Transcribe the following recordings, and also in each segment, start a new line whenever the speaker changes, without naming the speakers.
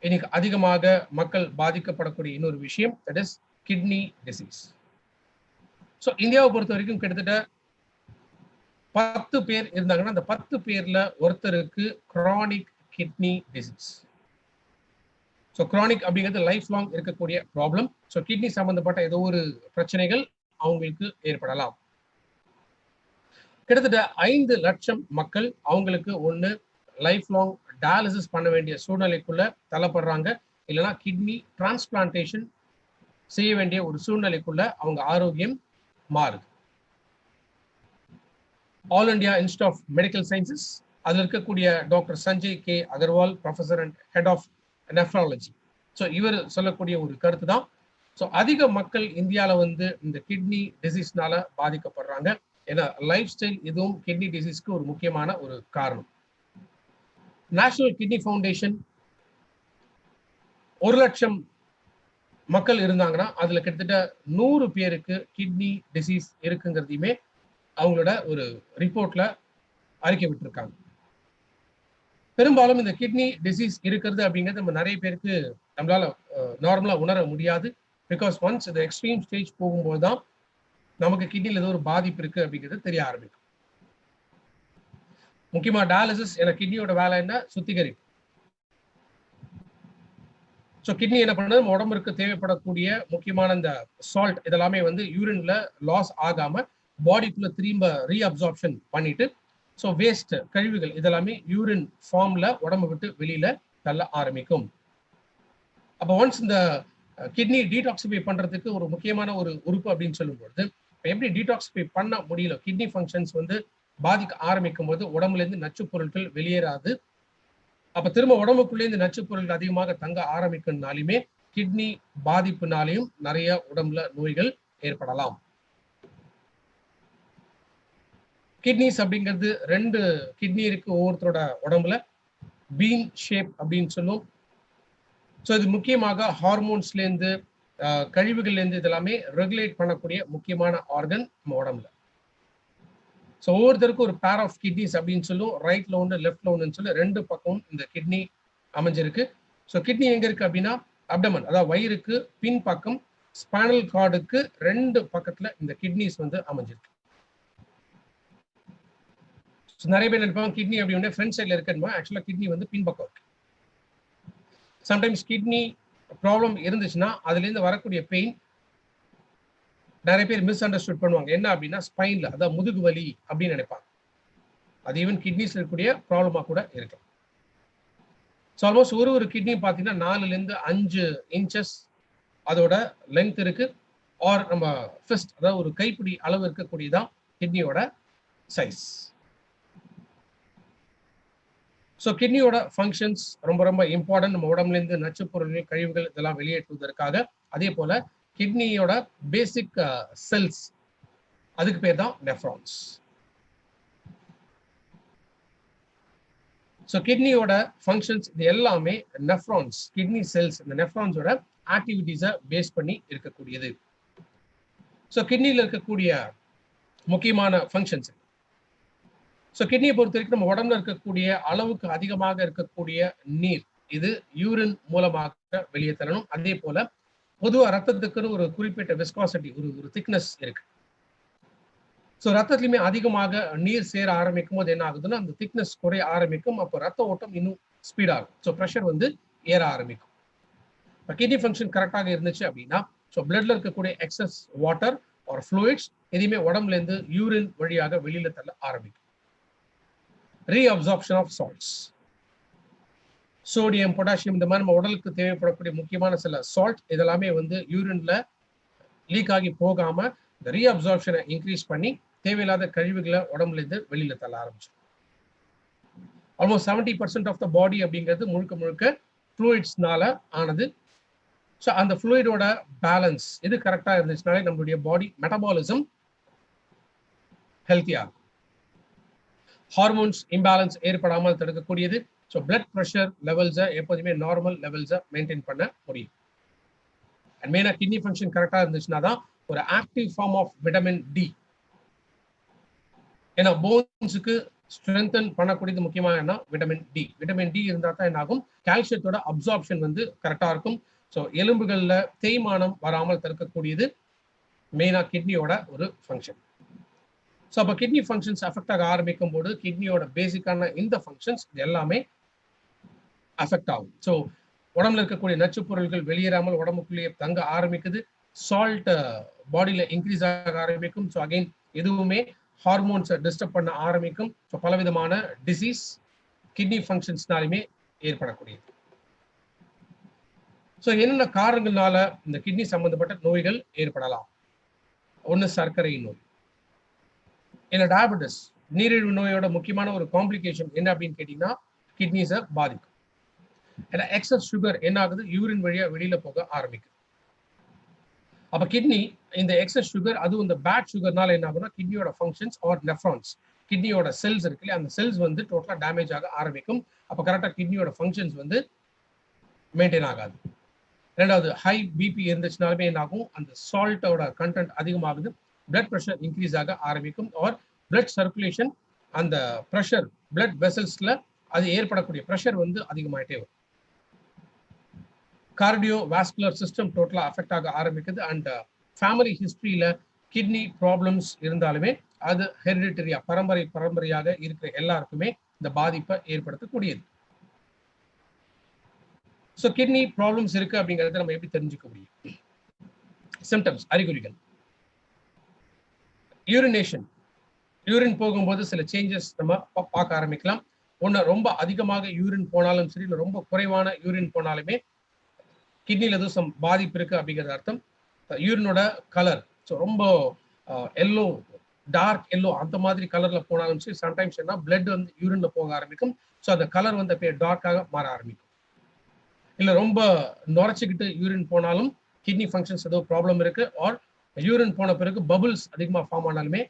இன்னைக்கு அதிகமாக மக்கள் பாதிக்கப்படக்கூடிய இன்னொரு விஷயம், that is kidney disease. So இந்தியாவை பொறுத்த வரைக்கும் கிட்டத்தட்ட 10 பேர் இருந்தாங்கன்னா அந்த 10 பேர்ல ஒருத்தருக்கு chronic kidney disease. So chronic அப்படிங்கிறது லைஃப் லாங் இருக்கக்கூடிய ப்ராப்ளம். ஸோ கிட்னி சம்பந்தப்பட்ட ஏதோ ஒரு பிரச்சனைகள் அவங்களுக்கு ஏற்படலாம். கிட்டத்தட்ட 5 லட்சம் மக்கள் அவங்களுக்கு ஒன்று லைஃப் லாங் டயாலிசிஸ் பண்ண வேண்டிய சூழ்நிலைக்குள்ள தள்ளப்படுறாங்க, இல்லைன்னா கிட்னி டிரான்ஸ்பிளான்டேஷன் செய்ய வேண்டிய ஒரு சூழ்நிலைக்குள்ள அவங்க ஆரோக்கியம் மாறுது. All India institute of medical sciences அதில் இருக்கக்கூடிய doctor Sanjay K Agarwal, professor and head of nephrology. So இவர் சொல்லக்கூடிய ஒரு கருத்து தான். ஸோ அதிக மக்கள் இந்தியாவில் வந்து இந்த கிட்னி டிசீஸ்னால பாதிக்கப்படுறாங்க. ஏன்னா லைஃப் ஸ்டைல் இதுவும் கிட்னி டிசீஸ்க்கு ஒரு முக்கியமான ஒரு காரணம். நேஷனல் கிட்னி ஃபவுண்டேஷன் 1 லட்சம் மக்கள் இருந்தாங்கன்னா அதுல கிட்டத்தட்ட 100 பேருக்கு கிட்னி டிசீஸ் இருக்குங்கிறதையுமே அவங்களோட ஒரு ரிப்போர்ட்ல அறிக்கை விட்டுருக்காங்க. பெரும்பாலும் இந்த கிட்னி டிசீஸ் இருக்கிறது அப்படிங்கிறது நம்ம நிறைய பேருக்கு நம்மளால நார்மலா உணர முடியாது. பிகாஸ் ஒன்ஸ் இந்த எக்ஸ்ட்ரீம் ஸ்டேஜ் போகும்போது தான் நமக்கு கிட்னியில் ஏதோ ஒரு பாதிப்பு இருக்கு அப்படிங்கிறது தெரிய ஆரம்பிக்கும். முக்கியமா டயாலிசிஸ், ஏன்னா கிட்னியோட வேலை என்ன, சுத்திகரிப்பு. ஸோ கிட்னி என்ன பண்ணுறது, நம்ம உடம்புக்கு தேவைப்படக்கூடிய முக்கியமான இந்த சால்ட் இதெல்லாமே வந்து யூரின்ல லாஸ் ஆகாம பாடிக்குள்ள திரும்ப ரீஅப்சார்ப்ஷன் பண்ணிட்டு, ஸோ வேஸ்ட் கழிவுகள் இதெல்லாமே யூரின் ஃபார்ம்ல உடம்பு விட்டு வெளியில தள்ள ஆரம்பிக்கும். அப்போ ஒன்ஸ் இந்த கிட்னி டீடாக்சிஃபை பண்றதுக்கு ஒரு முக்கியமான ஒரு உறுப்பு அப்படின்னு சொல்லும்போது, எப்படி டீடாக்சிஃபை பண்ண முடியல, கிட்னி ஃபங்க்ஷன்ஸ் வந்து பாதிக்க ஆரம்பிக்கும் போது உடம்புல இருந்து நச்சு பொருட்கள் வெளியேறாது. அப்ப திரும்ப உடம்புக்குள்ளே இந்த நச்சு பொருட்கள் அதிகமாக தங்க ஆரம்பிக்கணும்னாலுமே கிட்னி பாதிப்புனாலையும் நிறைய உடம்புல நோய்கள் ஏற்படலாம். கிட்னிஸ் அப்படிங்கிறது 2 கிட்னி இருக்கு ஒவ்வொருத்தரோட உடம்புல. பீன் ஷேப் அப்படின்னு சொல்லும். ஸோ இது முக்கியமாக ஹார்மோன்ஸ்லேருந்து கழிவுகள்லேருந்து இதெல்லாமே ரெகுலேட் பண்ணக்கூடிய முக்கியமான ஆர்கன் நம்ம உடம்புல. ஸோ ஒவ்வொருத்தருக்கும் ஒரு பேர் ஆஃப் கிட்னிஸ் அப்படின்னு சொல்லும். ரைட்ல ஒன்று, லெஃப்ட்ல ஒன்றுன்னு சொல்லி 2 பக்கமும் இந்த கிட்னி அமைஞ்சிருக்கு. ஸோ கிட்னி எங்க இருக்கு அப்படின்னா அப்டமன், அதாவது வயிறுக்கு பின் பக்கம் ஸ்பைனல் கார்டுக்கு 2 பக்கத்துல இந்த கிட்னிஸ் வந்து அமைஞ்சிருக்கு. நிறைய பேர் நினைப்பாங்க கிட்னி அப்படி ஃப்ரண்ட் சைட்ல இருக்குன்னு. ஆக்சுவலா கிட்னி வந்து பின்பக்கம் இருக்கு. சம்டைம்ஸ் கிட்னி ப்ராப்ளம் இருந்துச்சுன்னா அதுல இருந்து வரக்கூடிய பெயின் நிறைய பேர் மிஸ் அண்டர்ஸ்டுட் பண்ணுவாங்க. என்ன அப்படின்னா ஸ்பைன்ல, அதாவது முதுகு வலி அப்படின்னு நினைப்பாங்க. அது ஈவன் கிட்னிஸ்ல இருக்கக்கூடிய ப்ராப்ளமா கூட இருக்கலாம். ஸோ ஆல்மோஸ்ட் ஒரு கிட்னி பார்த்தீங்கன்னா 4 to 5 இன்ச்சஸ் அதோட லென்த் இருக்கு. ஆர் நம்ம ஃபிஸ்ட், அதாவது ஒரு கைப்பிடி அளவு இருக்கக்கூடியதான் கிட்னியோட சைஸ். ஸோ கிட்னியோட ஃபங்க்ஷன்ஸ் ரொம்ப ரொம்ப இம்பார்ட்டன்ட். நம்ம உடம்புலேருந்து நச்சு பொருள்கள், கழிவுகள் இதெல்லாம் வெளியேற்றுவதற்காக. அதே போல கிட்னியோட பேசிக் செல்ஸ், அதுக்கு பேர் தான் நெஃப்ரான்ஸ். ஸோ கிட்னியோட ஃபங்க்ஷன்ஸ் இது எல்லாமே நெஃப்ரான்ஸ், கிட்னி செல்ஸ், இந்த நெஃப்ரான்ஸோட ஆக்டிவிட்டிஸை பேஸ் பண்ணி இருக்கக்கூடியது. ஸோ கிட்னியில் இருக்கக்கூடிய முக்கியமான ஃபங்க்ஷன்ஸ். ஸோ கிட்னியை பொறுத்த வரைக்கும் நம்ம உடம்புல இருக்கக்கூடிய அளவுக்கு அதிகமாக இருக்கக்கூடிய நீர் இது யூரின் மூலமாக வெளியே தரணும். அதே போல பொதுவாக ரத்தத்துக்குன்னு ஒரு குறிப்பிட்ட விஸ்காசிட்டி, ஒரு திக்னஸ் இருக்கு. ஸோ ரத்தத்திலுமே அதிகமாக நீர் சேர ஆரம்பிக்கும் போது என்ன ஆகுதுன்னா அந்த திக்னஸ் குறைய ஆரம்பிக்கும். அப்போ ரத்த ஓட்டம் இன்னும் ஸ்பீடாகும். ஸோ ப்ரெஷர் வந்து ஏற ஆரம்பிக்கும். இப்போ கிட்னி ஃபங்க்ஷன் கரெக்டாக இருந்துச்சு அப்படின்னா ஸோ பிளட்ல இருக்கக்கூடிய எக்ஸஸ் வாட்டர் ஆர் ஃப்ளூயிட்ஸ் எதுவுமே உடம்புல இருந்து யூரின் வழியாக வெளியில தள்ள ஆரம்பிக்கும். Reabsorption of salts, sodium, potassium, இந்த மாதிரி நம்ம உடலுக்கு தேவைப்படக்கூடிய முக்கியமான சில சால்ட் இதெல்லாமே வந்து யூரின்ல லீக் ஆகி போகாம இந்த ரீஅப்சார்ப்ஷனை இன்க்ரீஸ் பண்ணி தேவையில்லாத கழிவுகளை உடம்புல இருந்து வெளியில தள்ள ஆரம்பிச்சோம். ஆல்மோஸ்ட் 70% ஆஃப் த பாடி அப்படிங்கிறது முழுக்க முழுக்க ஃப்ளூயிட்ஸ்னால ஆனது. ஸோ அந்த ஃப்ளூயிடோட பேலன்ஸ் இது கரெக்டாக இருந்துச்சுனாலே நம்மளுடைய பாடி மெட்டபாலிசம் ஹெல்த்தியாக இருக்கும். ஹார்மோன்ஸ் இம்பேலன்ஸ் ஏற்படாமல் தடுக்கக்கூடியது. ஸோ பிளட் ப்ரெஷர் லெவல்ஸை எப்போதுமே நார்மல் லெவல்ஸை மெயின்டைன் பண்ண முடியும். அண்ட் மெயினாக கிட்னி ஃபங்க்ஷன் கரெக்டாக இருந்துச்சுன்னா தான் ஒரு active form of vitamin D. ஏன்னா போன்ஸுக்கு ஸ்ட்ரென்தன் பண்ணக்கூடியது முக்கியமாக என்ன, விட்டமின் டி. விட்டமின் டி இருந்தால் தான் என்ன ஆகும், கால்சியத்தோட அப்சார்ப்ஷன் வந்து கரெக்டா இருக்கும். ஸோ எலும்புகள்ல தேய்மானம் வராமல் தடுக்கக்கூடியது மெயினா கிட்னியோட ஒரு ஃபங்க்ஷன். ஸோ அப்போ கிட்னி ஃபங்க்ஷன்ஸ் அஃபெக்ட் ஆக ஆரம்பிக்கும் போது கிட்னியோட பேசிக்கான இந்த ஃபங்க்ஷன்ஸ் எல்லாமே அஃபெக்ட் ஆகும். ஸோ உடம்புல இருக்கக்கூடிய நச்சுப் பொருட்கள் வெளியேறாமல் உடம்புக்குள்ளேயே தங்க ஆரம்பிக்குது. சால்ட் பாடியில இன்க்ரீஸ் ஆக ஆரம்பிக்கும். ஸோ அகைன் எதுவுமே ஹார்மோன்ஸை டிஸ்டர்ப் பண்ண ஆரம்பிக்கும். ஸோ பலவிதமான டிசீஸ் கிட்னி ஃபங்க்ஷன்ஸ்னாலுமே ஏற்படக்கூடியது. ஸோ என்னென்ன காரணங்களால இந்த கிட்னி சம்பந்தப்பட்ட நோய்கள் ஏற்படலாம்? ஒன்று சர்க்கரை நோய், இல்லை டயபெட்டிஸ், நீரிழிவு நோயோட முக்கியமான ஒரு காம்ப்ளிகேஷன் என்ன அப்படின்னு கேட்டீங்கன்னா கிட்னிஸை பாதிக்கும். ஏன்னா எக்ஸஸ் சுகர் என்ன ஆகுது, யூரின் வழியா வெளியில போக ஆரம்பிக்குது. அப்ப கிட்னி இந்த எக்ஸஸ் சுகர், அதுவும் இந்த பேட் சுகர்னால என்ன ஆகும்னா கிட்னியோட ஃபங்க்ஷன்ஸ் ஆர் நெஃப்ரான்ஸ், கிட்னியோட செல்ஸ் இருக்குல்ல, அந்த செல்ஸ் வந்து டோட்டலா டேமேஜ் ஆக ஆரம்பிக்கும். அப்ப கரெக்டா கிட்னியோட ஃபங்க்ஷன்ஸ் வந்து மெயின்டைன் ஆகாது. ரெண்டாவது, ஹை பிபி இருந்துச்சுனாலுமே என்ன ஆகும், அந்த சால்ட்டோட கண்டென்ட் அதிகமாகுது, பிளட் ப்ரெஷர் இன்க்ரீஸ் ஆக ஆரம்பிக்கும். ஆர் பிளட் சர்க்குலேஷன், அந்த ப்ரெஷர் பிளட் வெசல்ஸ்ல அது ஏற்படக்கூடிய ப்ரெஷர் வந்து அதிகமாயிட்டே வரும். கார்டியோ வாஸ்குலர் சிஸ்டம் டோட்டலா அஃபெக்ட் ஆக ஆரம்பிக்குது. அண்ட் ஃபேமிலி ஹிஸ்டரியில கிட்னி ப்ராப்ளம்ஸ் இருந்தாலுமே அது ஹெரிடிட்டரியா, பரம்பரையாக இருக்கிற எல்லாருக்குமே இந்த பாதிப்பை ஏற்படுத்தக்கூடியது. ஸோ கிட்னி ப்ராப்ளம்ஸ் இருக்கு அப்படிங்கிறத நம்ம எப்படி தெரிஞ்சுக்க முடியும்? சிம்டம்ஸ், அறிகுறிகள். யூரினேஷன், யூரின் போகும்போது சில சேஞ்சஸ் நம்ம பார்க்க ஆரம்பிக்கலாம். ஒன்று, ரொம்ப அதிகமாக யூரின் போனாலும் சரி, இல்லை ரொம்ப குறைவான யூரின் போனாலுமே கிட்னியில் எதுவும் பாதிப்பு இருக்கு அப்படிங்கிறது அர்த்தம். யூரினோட கலர், ஸோ ரொம்ப எல்லோ, டார்க் எல்லோ அந்த மாதிரி கலர்ல போனாலும் சரி, சம்டைம்ஸ் என்ன பிளட் வந்து யூரின்ல போக ஆரம்பிக்கும். ஸோ அந்த கலர் வந்து அப்படியே டார்க்காக மாற ஆரம்பிக்கும். இல்லை ரொம்ப நுரைச்சிக்கிட்டு யூரின் போனாலும் கிட்னி ஃபங்க்ஷன்ஸ் ஏதோ ப்ராப்ளம் இருக்கு. ஆர் யூரின் போன பிறகு பபுள்ஸ் அதிகமாக ஃபார்ம் ஆனாலுமே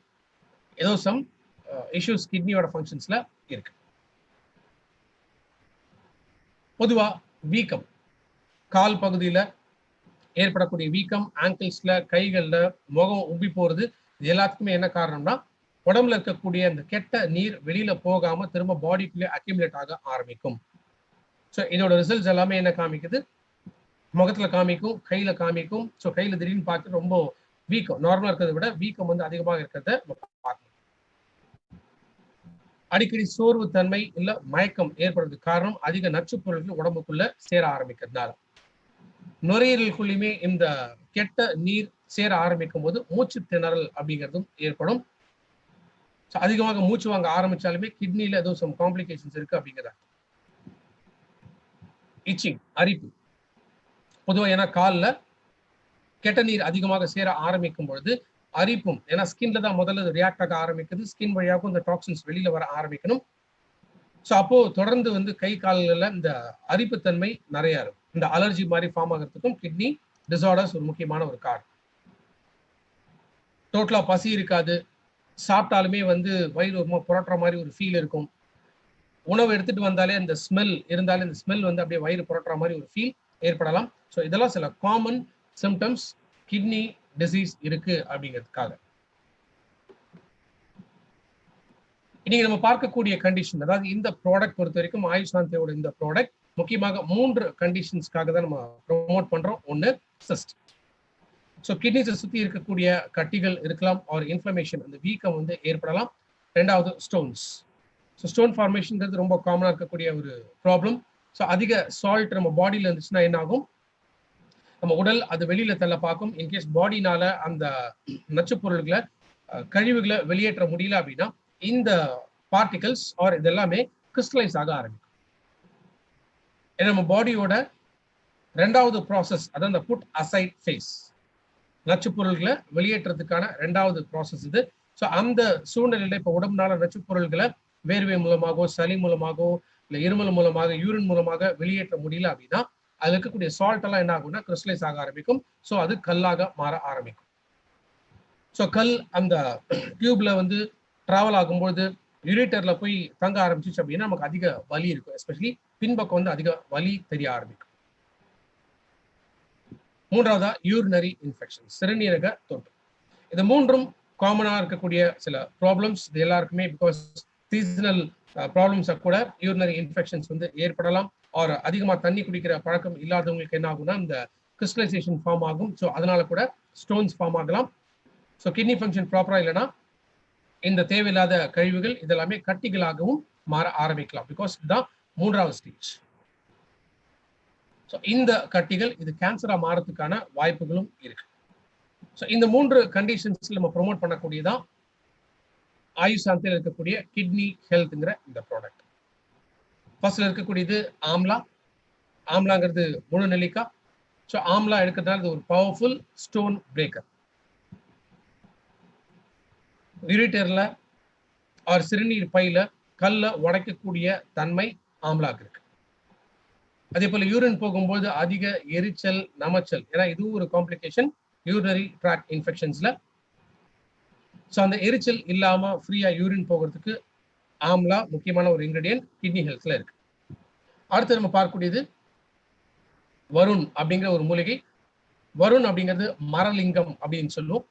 ஏதோ சம் இஷ்யூஸ் கிட்னியோட ஃபங்க்ஷன்ஸ்ல இருக்கு. பொதுவா வீக்கம், கால் பகுதியில ஏற்படக்கூடிய வீக்கம், ஆங்கிள்ஸ்ல, கைகள்ல, முகம் உப்பி போறது, இது எல்லாத்துக்குமே என்ன காரணம்னா உடம்புல இருக்கக்கூடிய அந்த கெட்ட நீர் வெளியில போகாம திரும்ப பாடிக்குள்ளே அக்யூமுலேட் ஆக ஆரம்பிக்கும். ஸோ இதோட ரிசல்ட்ஸ் எல்லாமே என்ன காமிக்குது, முகத்துல காமிக்கும், கையில காமிக்கும். ஸோ கையில திடீர்னு பார்த்து ரொம்ப வீக்கம், நார்மலா இருக்கிறத விட வீக்கம் வந்து அதிகமாக இருக்கிறத பார்க்கணும். அடிக்கடி சோர்வு தன்மை இல்ல மயக்கம் ஏற்படுறதுக்கு காரணம் அதிக நச்சுப் பொருட்கள் உடம்புக்குள்ள சேர ஆரம்பிக்கிறதுனால. நுரையீரலுக்குள்ளயுமே இந்த கெட்ட நீர் சேர ஆரம்பிக்கும் போது மூச்சு திணறல் அப்படிங்கிறதும் ஏற்படும். அதிகமாக மூச்சு வாங்க ஆரம்பிச்சாலுமே கிட்னில ஏதோ சம் காம்ப்ளிகேஷன்ஸ் இருக்கு அப்படிங்கிறாங்க. இச்சிங், அரிப்பு. பொதுவாக ஏன்னா காலில் கெட்ட நீர் அதிகமாக சேர ஆரம்பிக்கும் பொழுது அரிப்பும், ஏன்னா ஸ்கின்ல தான் முதல்ல ரியாக்ட் ஆக ஆரம்பிக்குது, ஸ்கின் வழியாகவும் இந்த டாக்ஸின்ஸ் வெளியில வர ஆரம்பிக்கணும். ஸோ அப்போ தொடர்ந்து வந்து கை கால்களில் இந்த அரிப்புத்தன்மை நிறைய இருக்கும். இந்த அலர்ஜி மாதிரி ஃபார்ம் ஆகிறதுக்கும் கிட்னி டிசார்டர்ஸ் ஒரு முக்கியமான ஒரு காரணம். டோட்டலா பசி இருக்காது, சாப்பிட்டாலுமே வந்து வயிறு ரொம்ப புரட்டுற மாதிரி ஒரு ஃபீல் இருக்கும். உணவு எடுத்துட்டு வந்தாலே அந்த ஸ்மெல் இருந்தாலே இந்த ஸ்மெல் வந்து அப்படியே வயிறு புரட்டுற மாதிரி ஒரு ஃபீல் ஏற்படலாம். ஸோ இதெல்லாம் சில காமன் சிம்டம்ஸ் கிட்னி டிசீஸ் இருக்கு அப்படிங்கிறதுக்காக. இன்னைக்கு நம்ம பார்க்கக்கூடிய கண்டிஷன், அதாவது இந்த ப்ராடக்ட் பொறுத்த வரைக்கும் ஆயுஷாந்தியோட இந்த ப்ராடக்ட் முக்கியமாக 3 கண்டிஷன்ஸ்க்காக தான் நம்ம ப்ரொமோட் பண்றோம். ஒன்று, சிஸ்ட். ஸோ கிட்னிஸை சுற்றி இருக்கக்கூடிய கட்டிகள் இருக்கலாம், ஒரு இன்ஃப்ளமேஷன், அந்த வீக்கம் வந்து ஏற்படலாம். ரெண்டாவது, ஸ்டோன்ஸ். ஸோ ஸ்டோன் ஃபார்மேஷன்ங்கிறது ரொம்ப காமனாக இருக்கக்கூடிய ஒரு ப்ராப்ளம். ஸோ அதிக சால்ட் நம்ம பாடியில் இருந்துச்சுன்னா என்ன ஆகும், நம்ம உடல் அது வெளியில தள்ள பார்க்கும். இன்கேஸ் பாடினால அந்த நச்சுப் பொருள்களை, கழிவுகளை வெளியேற்ற முடியல அப்படின்னா இந்த பார்ட்டிகல்ஸ் ஆர் இதெல்லாமே கிறிஸ்டலைஸ் ஆக ஆரம்பிக்கும். ஏன்னா நம்ம பாடியோட ரெண்டாவது ப்ராசஸ், அதான் இந்த புட் அசைட் ஃபேஸ், நச்சுப் பொருள்களை வெளியேற்றத்துக்கான ரெண்டாவது ப்ராசஸ் இது. ஸோ அந்த சூழ்நிலையில இப்போ உடம்புனால நச்சுப் பொருள்களை வேர்வை மூலமாகவோ, சளி மூலமாகவோ, இல்லை இருமல் மூலமாக, யூரின் மூலமாக வெளியேற்ற முடியல அப்படின்னா அதுல இருக்கக்கூடிய சால்ட் எல்லாம் என்ன ஆகும்னா கிறிஸ்டலைஸ் ஆக ஆரம்பிக்கும். ஸோ அது கல்லாக மாற ஆரம்பிக்கும். ஸோ கல் அந்த டியூப்ல வந்து டிராவல் ஆகும்போது யூரிட்டர்ல போய் தங்க ஆரம்பிச்சிச்சு அப்படின்னா நமக்கு அதிக வலி இருக்கும். எஸ்பெஷலி பின்பக்கம் வந்து அதிக வலி தெரிய ஆரம்பிக்கும். மூன்றாவதா யூரினரி இன்ஃபெக்ஷன், சிறுநீரக தொற்று. இது மூன்றும் காமனா இருக்கக்கூடிய சில ப்ராப்ளம்ஸ். இது எல்லாருக்குமே பிகாஸ் சீசனல் ப்ராப்ளம்ஸை கூட யூரினரி இன்ஃபெக்ஷன்ஸ் வந்து ஏற்படலாம். ஆர் அதிகமாக தண்ணி குடிக்கிற பழக்கம் இல்லாதவங்களுக்கு என்ன ஆகும்னா இந்த கிறிஸ்டலைசேஷன் ஃபார்ம் ஆகும். ஸோ அதனால கூட ஸ்டோன்ஸ் ஃபார்ம் ஆகலாம். ஸோ கிட்னி ஃபங்க்ஷன் ப்ராப்பராக இல்லைன்னா இந்த தேவையில்லாத கழிவுகள் இதெல்லாமே கட்டிகளாகவும் மாற ஆரம்பிக்கலாம். பிகாஸ் இதுதான் 3வது ஸ்டேஜ். ஸோ இந்த கட்டிகள் இது கேன்சரா மாறதுக்கான வாய்ப்புகளும் இருக்கு. ஸோ இந்த 3 கண்டிஷன்ஸ் நம்ம ப்ரொமோட் பண்ணக்கூடியதான் ஆயுஷ் சாந்தியில் இருக்கக்கூடிய கிட்னி ஹெல்த்ங்கிற இந்த ப்ராடக்ட். ஃபர்ஸ்ட்ல இருக்கக்கூடியது ஆம்லா. ஆம்லாங்கிறது முழு நெல்லிக்காய். ஸோ ஆம்லா எடுக்கிறதுனால இது ஒரு பவர்ஃபுல் ஸ்டோன் பிரேக்கர். யூரிட்டர்ல ஆர் சிறுநீர் பையில கல்ல உடைக்கக்கூடிய தன்மை ஆம்லாக்கு இருக்கு. அதே போல யூரின் போகும்போது அதிக எரிச்சல், நமச்சல், ஏன்னா இதுவும் ஒரு காம்ப்ளிகேஷன் யூரினரி ட்ராக்ட் இன்ஃபெக்ஷன்ஸ்ல. ஸோ அந்த எரிச்சல் இல்லாம ஃப்ரீயா யூரின் போகிறதுக்கு ஆம்லா முக்கியமான ஒரு இன்கிரிடியன்ட் கிட்னி ஹெல்த்ல இருக்கு. அடுத்து நம்ம பார்க்கக்கூடியது வருண் அப்படிங்கிற ஒரு மூலிகை. வருண் அப்படிங்கிறது மரலிங்கம் அப்படின்னு சொல்லுவோம்.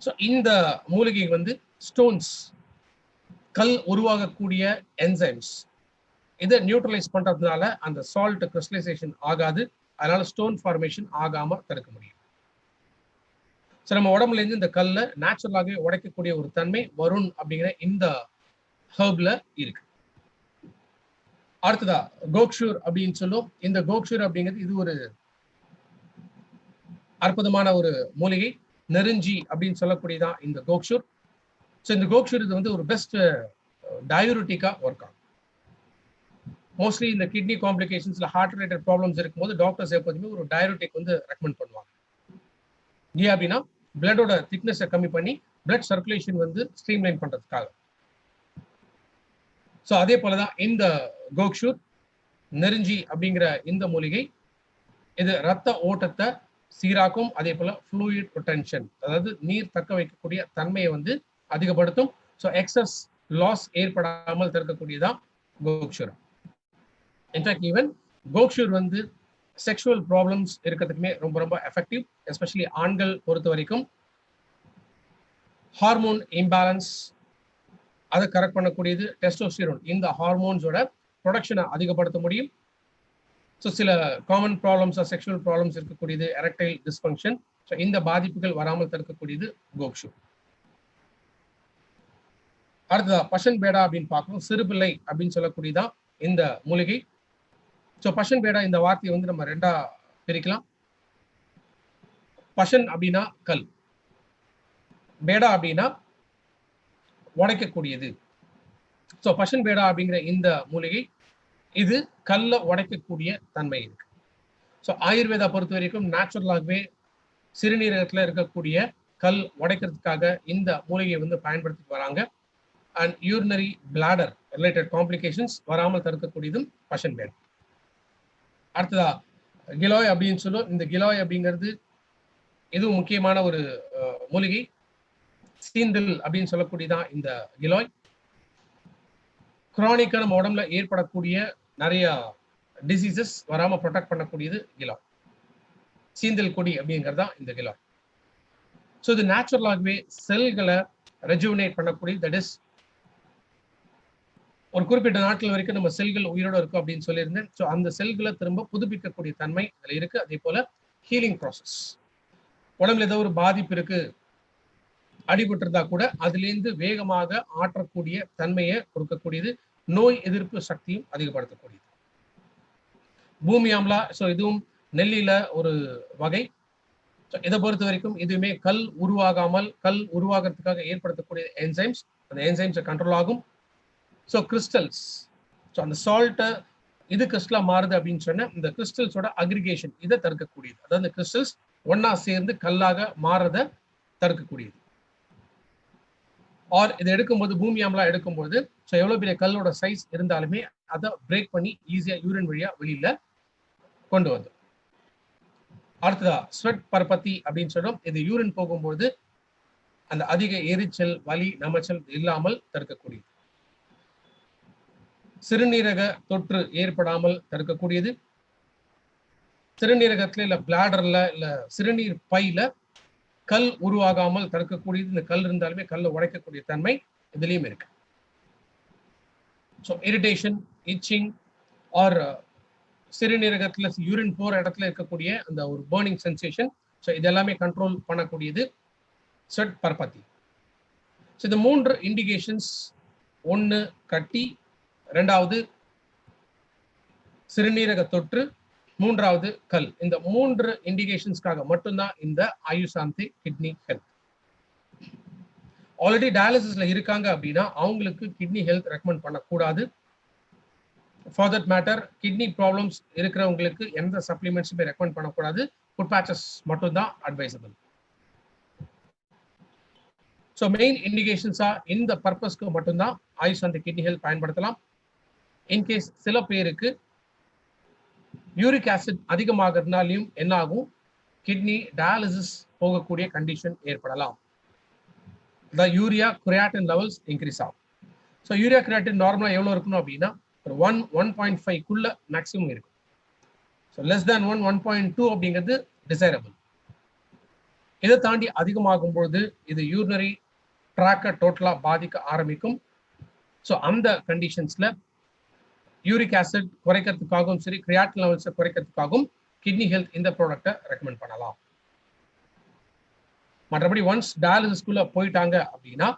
ஸோ இந்த மூலிகை வந்து ஸ்டோன்ஸ், கல் உருவாகக்கூடிய என்சைம்ஸ், இதை நியூட்ரலைஸ் பண்றதுனால அந்த சால்ட் கிறிஸ்டலைசேஷன் ஆகாது. அதனால ஸ்டோன் ஃபார்மேஷன் ஆகாம தடுக்க முடியும். ஸோ நம்ம உடம்புல இருந்து இந்த கல்லை நேச்சுரலாகவே உடைக்கக்கூடிய ஒரு தன்மை வருண் அப்படிங்கிற இந்த ஹர்ப்ல இருக்கு. அடுத்ததா கோக்ஷூர் அப்படின்னு சொல்லுவோம். இந்த கோக்ஷூர் அப்படிங்கிறது இது ஒரு அற்புதமான ஒரு மூலிகை. நெருஞ்சி அப்படின்னு சொல்லக்கூடியதான் இந்த கோக்ஷூர். ஸோ இந்த கோக்ஷூர் இது வந்து ஒரு பெஸ்ட் டயூரிட்டிக்கா ஒர்க் ஆகும். மோஸ்ட்லி இந்த கிட்னி காம்ப்ளிகேஷன்ஸ்ல ஹார்ட் ரிலேட்டட் ப்ராப்ளம்ஸ் இருக்கும்போது டாக்டர்ஸ் எப்போதுமே ஒரு டயூரிட்டிக் வந்து ரெக்கமெண்ட் பண்ணுவாங்க. ஏன் அப்படின்னா பிளட்டோட திக்னஸை கம்மி பண்ணி பிளட் சர்க்குலேஷன் வந்து ஸ்ட்ரீம்லைன் பண்றதுக்காக. ஸோ அதே போலதான் இந்த கோக்ஷூர் நெருஞ்சி அப்படிங்கிற இந்த மூலிகை இது ரத்த ஓட்டத்தை சீராக்கும். அதே போல ஃப்ளூயிட் ரிட்டென்ஷன், அதாவது நீர் தக்க வைக்கக்கூடிய தன்மையை வந்து அதிகப்படுத்தும். ஸோ எக்ஸஸ் லாஸ் ஏற்படாமல் தடுக்கக்கூடியதான் கோக்ஷூர். இன்ஃபேக்ட் ஈவன் கோக்ஷூர் வந்து செக்ஷுவல் ப்ராப்ளம்ஸ் இருக்கிறதுக்குமே ரொம்ப ரொம்ப எஃபெக்டிவ். எஸ்பெஷலி ஆண்கள் பொறுத்த வரைக்கும் ஹார்மோன் இம்பேலன்ஸ் அதை கரெக்ட் பண்ணக்கூடியது. டெஸ்டோஸ்டிரோன் இந்த ஹார்மோன்ஸோட ப்ரொடக்ஷனை அதிகப்படுத்த முடியும். ஸோ சில காமன் ப்ராப்ளம்ஸ், செக்ஷுவல் ப்ராப்ளம்ஸ் இருக்கக்கூடியது எரெக்டைல் டிஸ்ஃபங்க்ஷன். ஸோ இந்த பாதிப்புகள் வராமல் தடுக்கக்கூடியது கோக்ஷூர். அடுத்ததா பஷன் பேடா அப்படின்னு பார்க்கணும். சிறுபிள்ளை அப்படின்னு சொல்லக்கூடியதான் இந்த மூலிகை. ஸோ பஷன் பேடா இந்த வார்த்தையை வந்து நம்ம ரெண்டா பிரிக்கலாம். பஷன் அப்படின்னா கல், பேடா அப்படின்னா உடைக்கக்கூடியது. ஸோ பஷன் பேடா அப்படிங்கிற இந்த மூலிகை இது கல்ல உடைக்கக்கூடிய தன்மை இருக்கு. ஸோ ஆயுர்வேதா பொறுத்த வரைக்கும் நேச்சுரலாகவே சிறுநீரகத்தில் இருக்கக்கூடிய கல் உடைக்கிறதுக்காக இந்த மூலிகையை வந்து பயன்படுத்திட்டு வராங்க. And urinary bladder related complications வராமல் தடுக்கக்கூடியதும் பஷன் பேடா. அடுத்ததா கிலாய் அப்படின்னு சொல்லுவோம். இந்த கிலாய் அப்படிங்கிறது இதுவும் முக்கியமான ஒரு மூலிகை. சீந்தில் அப்படின்னு சொல்லக்கூடியதான் இந்த கிலாய். குரானிக்கா நம்ம உடம்புல ஏற்படக்கூடிய நிறைய டிசீசஸ் வராம ப்ரொடெக்ட் பண்ணக்கூடியது கிலாய். சீந்தில் கொடி அப்படிங்கிறதா இந்த கிலாய். ஸோ இது நேச்சுரலாகவே செல்களை ரெஜுவினேட் பண்ணக்கூடிய, தட் இஸ் ஒரு குறிப்பிட்ட நாட்கள் வரைக்கும் நம்ம செல்கள் உயிரோட இருக்கும் அப்படின்னு சொல்லியிருந்தேன். ஸோ அந்த செல்களை திரும்ப புதுப்பிக்கக்கூடிய தன்மை அதில் இருக்கு. அதே போல ஹீலிங் ப்ராசஸ், உடம்புல ஏதோ ஒரு பாதிப்பு இருக்கு, அடிபட்டு இருந்தா கூட அதுலேருந்து வேகமாக ஆற்றக்கூடிய தன்மையை கொடுக்கக்கூடியது, நோய் எதிர்ப்பு சக்தியும் அதிகப்படுத்தக்கூடியது. பூமி ஆம்லா, ஸோ இதுவும் நெல்லியில ஒரு வகை. இதை பொறுத்த வரைக்கும் இதுவுமே கல் உருவாகாமல், கல் உருவாகிறதுக்காக ஏற்படுத்தக்கூடிய என்சைம்ஸ், அந்த என்சைம்ஸை கண்ட்ரோல் ஆகும். ஸோ கிறிஸ்டல்ஸ், ஸோ அந்த சால்ட்டை இது கிறிஸ்டலா மாறுது அப்படின்னு சொன்ன இந்த கிறிஸ்டல்ஸோட அக்ரிகேஷன் இதை தடுக்கக்கூடியது. அதாவது இந்த கிறிஸ்டல்ஸ் ஒன்னா சேர்ந்து கல்லாக மாறதை தடுக்கக்கூடியது. ஆர் இதை எடுக்கும்போது பூமி ஆம்லா எடுக்கும்போது ஸோ எவ்வளவு பெரிய கல்லோட சைஸ் இருந்தாலுமே அதை பிரேக் பண்ணி ஈஸியா யூரின் வழியா வெளியில கொண்டு வந்து. அடுத்ததா ஸ்வெட் பர்பத்தி அப்படின்னு சொல்றோம். இது யூரின் போகும்போது அந்த அதிக எரிச்சல், வலி, நமச்சல் இல்லாமல் தடுக்கக்கூடியது. சிறுநீரக தொற்று ஏற்படாமல் தடுக்கக்கூடியது. சிறுநீரகத்துல இல்ல பிளாடர்ல இல்ல சிறுநீர் பையில கல் உருவாகாமல் தடுக்கக்கூடியது. இந்த கல் இருந்தாலுமே கல்லை உடைக்கக்கூடிய தன்மை இதுலயும் இருக்கு. ஸோ இரிட்டேஷன், இச்சிங் ஆர் சிறுநீரகத்துல யூரின் போற இடத்துல இருக்கக்கூடிய அந்த ஒரு பர்னிங் சென்சேஷன், ஸோ இதெல்லாமே கண்ட்ரோல் பண்ணக்கூடியது ஸ்வெட் பர்பத்தி. ஸோ இந்த 3 இண்டிகேஷன்ஸ், ஒன்று கட்டி, ரெண்டாவது சிறுநீரக தொற்று, மூன்றாவது கல். இந்த 3 இண்டிகேஷன்ஸ்க்காக மட்டும்தான் இந்த ஆயுசாந்தி கிட்னி ஹெல்த். ஆல்ரெடி டயாலிசிஸ்ல இருக்காங்க அப்படின்னா அவங்களுக்கு கிட்னி ஹெல்த் ரெக்கமெண்ட் பண்ணக்கூடாது. For that matter kidney problems இருக்கிறவங்களுக்கு எந்த சப்ளிமெண்ட்ஸுமே ரெக்கமெண்ட் பண்ணக்கூடாது. ஃபுட் பேச்சஸ் மட்டும்தான் அட்வைசபிள். ஸோ மெயின் இண்டிகேஷன்ஸா இந்த பர்பஸ்க்கு மட்டும்தான் ஆயுசாந்தி கிட்னி ஹெல்த் பயன்படுத்தலாம். இன்கேஸ் சில பேருக்கு யூரிக் ஆசிட் அதிகமாகிறதுனாலையும் என்ன ஆகும், கிட்னி டயாலிசிஸ் போகக்கூடிய கண்டிஷன் ஏற்படலாம். யூரியா கிரியாட்டின் லெவல்ஸ் இன்க்ரீஸ் ஆகும். ஸோ யூரியா கிரியாட்டின் நார்மலா எவ்வளோ இருக்கணும் அப்படின்னா 1.5 மேக்ஸிமம் இருக்கும். ஸோ லெஸ் தேன் 1.2 அப்படிங்கிறது டிசைரபிள். இதை தாண்டி அதிகமாகும் பொழுது இது யூரினரி ட்ராக்கை டோட்டலா பாதிக்க ஆரம்பிக்கும். ஸோ அந்த கண்டிஷன்ஸ்ல யூரிக் ஆசிட் குறைக்கிறதுக்காகவும் சரி, கிரியாட்டின் லெவல்ஸை குறைக்கிறதுக்காகவும் கிட்னி ஹெல்த் இந்த ப்ராடக்டை ரெக்கமெண்ட் பண்ணலாம். மற்றபடி ஒன்ஸ் டயாலிசிஸ்குள்ள போயிட்டாங்க அப்படின்னா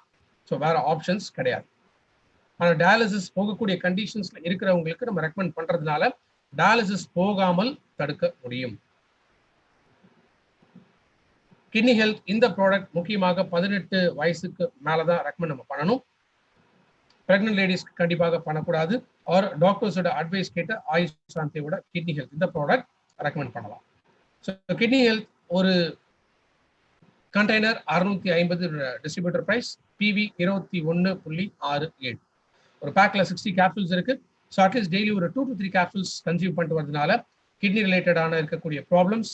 ஸோ வேற ஆப்ஷன்ஸ் கிடையாது. ஆனால் டயாலிசிஸ் போகக்கூடிய கண்டிஷன்ஸ்ல இருக்கிறவங்களுக்கு நம்ம ரெக்கமெண்ட் பண்றதுனால டயாலிசிஸ் போகாமல் தடுக்க முடியும். கிட்னி ஹெல்த் இந்த ப்ராடக்ட் முக்கியமாக 18 வயசுக்கு மேலதான் ரெக்கமெண்ட் நம்ம பண்ணணும். பிரெக்னன்ட் லேடிஸ்க்கு கண்டிப்பாக பண்ணக்கூடாது. ஆர் டாக்டர்ஸோட அட்வைஸ் கேட்ட ஆயுஷாந்தியோட கிட்னி ஹெல்த் இந்த ப்ராடக்ட் ரெக்கமெண்ட் பண்ணலாம். ஸோ கிட்னி ஹெல்த் ஒரு கண்டெய்னர் 650 டிஸ்ட்ரிபியூட்டர் பிரைஸ், PV 21.67. ஒரு பேக்ல 60 கேப்சூல்ஸ் இருக்கு. ஸோ அட்லீஸ்ட் டெய்லி ஒரு 2 to 3 கேப்சூல்ஸ் கன்சியூம் பண்ணிட்டு வரதுனால கிட்னி ரிலேட்டடான இருக்கக்கூடிய ப்ராப்ளம்ஸ்,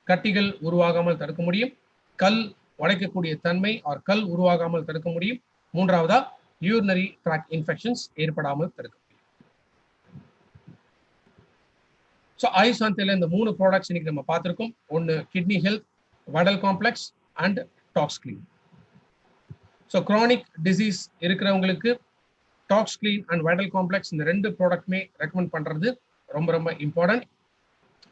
கட்டிகள் உருவாகாமல் தடுக்க முடியும். கல் உடைக்கக்கூடிய தன்மை ஆர் கல் உருவாகாமல் தடுக்க முடியும். மூன்றாவதா யூரினரி ட்ராக் இன்ஃபெக்ஷன்ஸ் ஏற்படாமல் தடுக்க முடியும். ஸோ ஆயுசாந்தில இந்த 3 ப்ராடக்ட்ஸ் இன்னைக்கு நம்ம பார்த்திருக்கோம். ஒன்று kidney health, vital complex and Toxclean. So chronic disease இருக்கிறவங்களுக்கு டாக்ஸ்கிளீன் அண்ட் வைடல் காம்ப்ளெக்ஸ் இந்த 2 ப்ராடக்ட்மே ரெக்கமெண்ட் பண்றது ரொம்ப ரொம்ப இம்பார்ட்டன்ட்.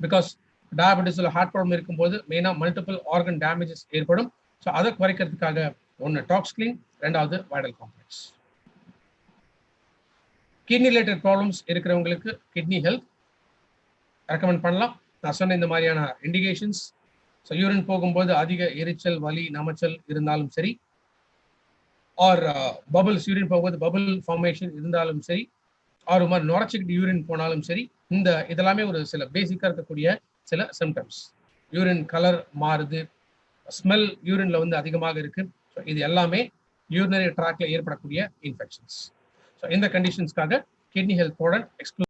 பிகாஸ் டயபெட்டிஸ்ல ஹார்ட் ப்ராப்ளம் இருக்கும்போது மெயினா மல்டிபிள் ஆர்கன் டேமேஜஸ் ஏற்படும். ஸோ அதை குறைக்கிறதுக்காக ஒன்று டாக்ஸ்கிளீன், ரெண்டாவது வைடல் காம்ப்ளெக்ஸ். கிட்னி ரிலேட்டட் ப்ராப்ளம்ஸ் இருக்கிறவங்களுக்கு கிட்னி ஹெல்த் ரெக்கமெண்ட் பண்ணலாம். நான் சொன்ன இந்த மாதிரியான இண்டிகேஷன்ஸ், ஸோ யூரின் போகும்போது அதிக எரிச்சல், வலி, நமைச்சல் இருந்தாலும் சரி, ஆர் பபிள்ஸ், யூரின் போகும்போது பபிள் ஃபார்மேஷன் இருந்தாலும் சரி, ஆர் ஒரு மாதிரி நுரைச்சிக்கிட்டு யூரின் போனாலும் சரி, இதெல்லாமே ஒரு சில பேசிக்காக இருக்கக்கூடிய சில சிம்டம்ஸ். யூரின் கலர் மாறுது, ஸ்மெல் யூரின்ல வந்து அதிகமாக இருக்கு. ஸோ இது எல்லாமே யூரினரி ட்ராக்ல ஏற்படக்கூடிய இன்ஃபெக்ஷன்ஸ். ஸோ இந்த கண்டிஷன்ஸ்க்காக கிட்னி ஹெல்த் ப்ராடக்ட் எக்ஸ்க்ளூசிவ்